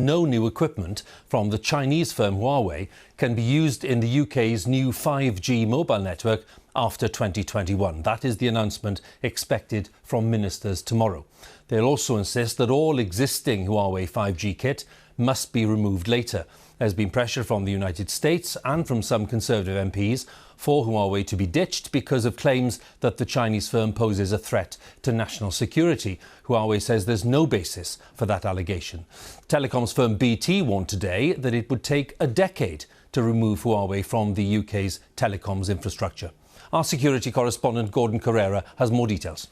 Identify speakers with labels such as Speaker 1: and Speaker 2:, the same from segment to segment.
Speaker 1: No new equipment from the Chinese firm Huawei can be used in the UK's new 5G mobile network after 2021. That is the announcement expected from ministers tomorrow. They'll also insist that all existing Huawei 5G kit must be removed later. There's been pressure from the United States and from some Conservative MPs for Huawei to be ditched because of claims that the Chinese firm poses a threat to national security. Huawei says there's no basis for that allegation. Telecoms firm BT warned today that it would take a decade to remove Huawei from the UK's telecoms infrastructure. Our security correspondent Gordon Corera has more details.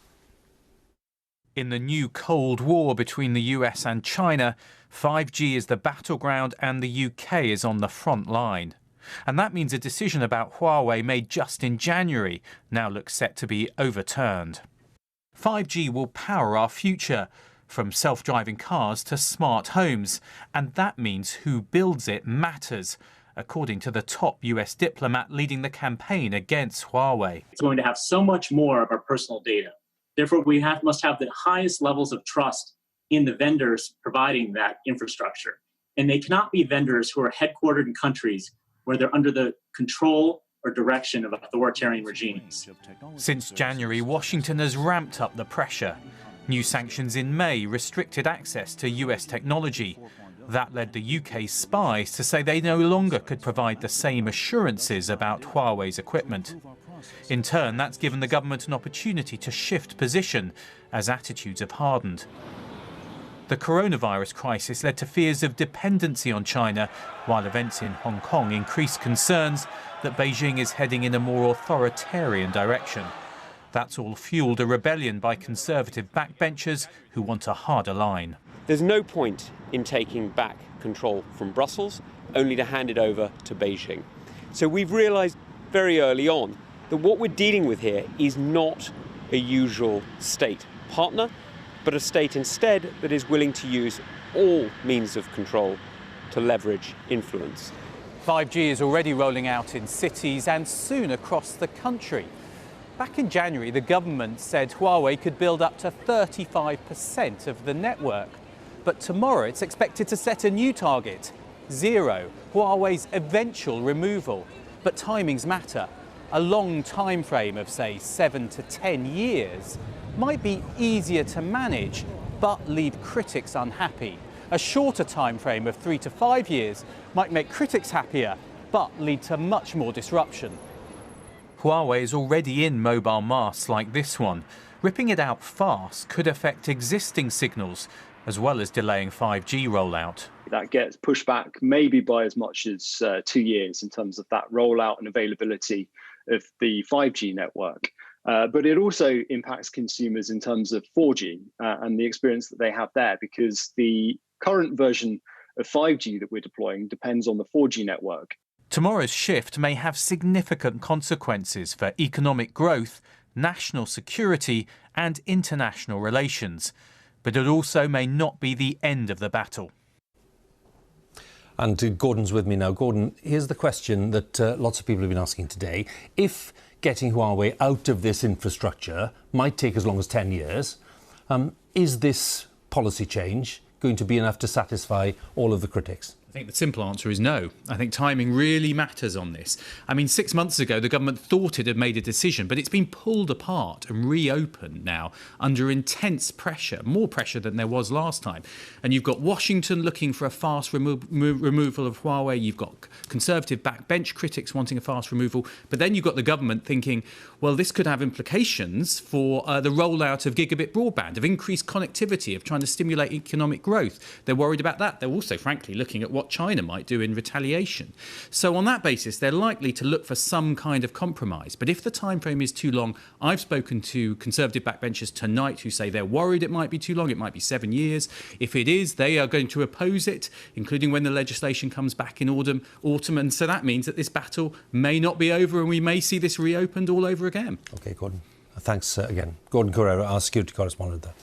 Speaker 2: In the new Cold War between the US and China, 5G is the battleground and the UK is on the front line. And that means a decision about Huawei made just in January now looks set to be overturned. 5G will power our future, from self-driving cars to smart homes. And that means who builds it matters, according to the top US diplomat leading the campaign against Huawei.
Speaker 3: It's going to have so much more of our personal data. Therefore, we must have the highest levels of trust in the vendors providing that infrastructure. And they cannot be vendors who are headquartered in countries where they're under the control or direction of authoritarian regimes.
Speaker 2: Since January, Washington has ramped up the pressure. New sanctions in May restricted access to US technology. That led the UK's spies to say they no longer could provide the same assurances about Huawei's equipment. In turn, that's given the government an opportunity to shift position as attitudes have hardened. The coronavirus crisis led to fears of dependency on China, while events in Hong Kong increased concerns that Beijing is heading in a more authoritarian direction. That's all fueled a rebellion by Conservative backbenchers who want a harder line.
Speaker 4: There's no point in taking back control from Brussels, only to hand it over to Beijing. So we've realised very early on that what we're dealing with here is not a usual state partner, but a state instead that is willing to use all means of control to leverage influence.
Speaker 2: 5G is already rolling out in cities and soon across the country. Back in January, the government said Huawei could build up to 35% of the network. But tomorrow it's expected to set a new target, 0, Huawei's eventual removal. But timings matter. A long time frame of, say, 7 to 10 years might be easier to manage, but leave critics unhappy. A shorter time frame of 3 to 5 years might make critics happier, but lead to much more disruption. Huawei is already in mobile masts like this one. Ripping it out fast could affect existing signals, as well as delaying 5G rollout.
Speaker 5: That gets pushed back maybe by as much as 2 years in terms of that rollout and availability of the 5G network. But it also impacts consumers in terms of 4G and the experience that they have there, because the current version of 5G that we're deploying depends on the 4G network.
Speaker 2: Tomorrow's shift may have significant consequences for economic growth, national security and international relations. But it also may not be the end of the battle.
Speaker 1: And Gordon's with me now. Gordon, here's the question that lots of people have been asking today. If getting Huawei out of this infrastructure might take as long as 10 years, is this policy change going to be enough to satisfy all of the critics?
Speaker 6: I think the simple answer is no. I think timing really matters on this. I mean, 6 months ago, the government thought it had made a decision, but it's been pulled apart and reopened now under intense pressure, more pressure than there was last time. And you've got Washington looking for a fast removal of Huawei. You've got Conservative backbench critics wanting a fast removal. But then you've got the government thinking, well, this could have implications for the rollout of gigabit broadband, of increased connectivity, of trying to stimulate economic growth. They're worried about that. They're also, frankly, looking at what China might do in retaliation. So on that basis, they're likely to look for some kind of compromise. But if the time frame is too long, I've spoken to Conservative backbenchers tonight who say they're worried it might be too long. It might be 7 years. If it is, they are going to oppose it, including when the legislation comes back in autumn. And so that means that this battle may not be over and we may see this reopened all over again.
Speaker 1: OK, Gordon. Thanks again. Gordon Corera, our security correspondent there.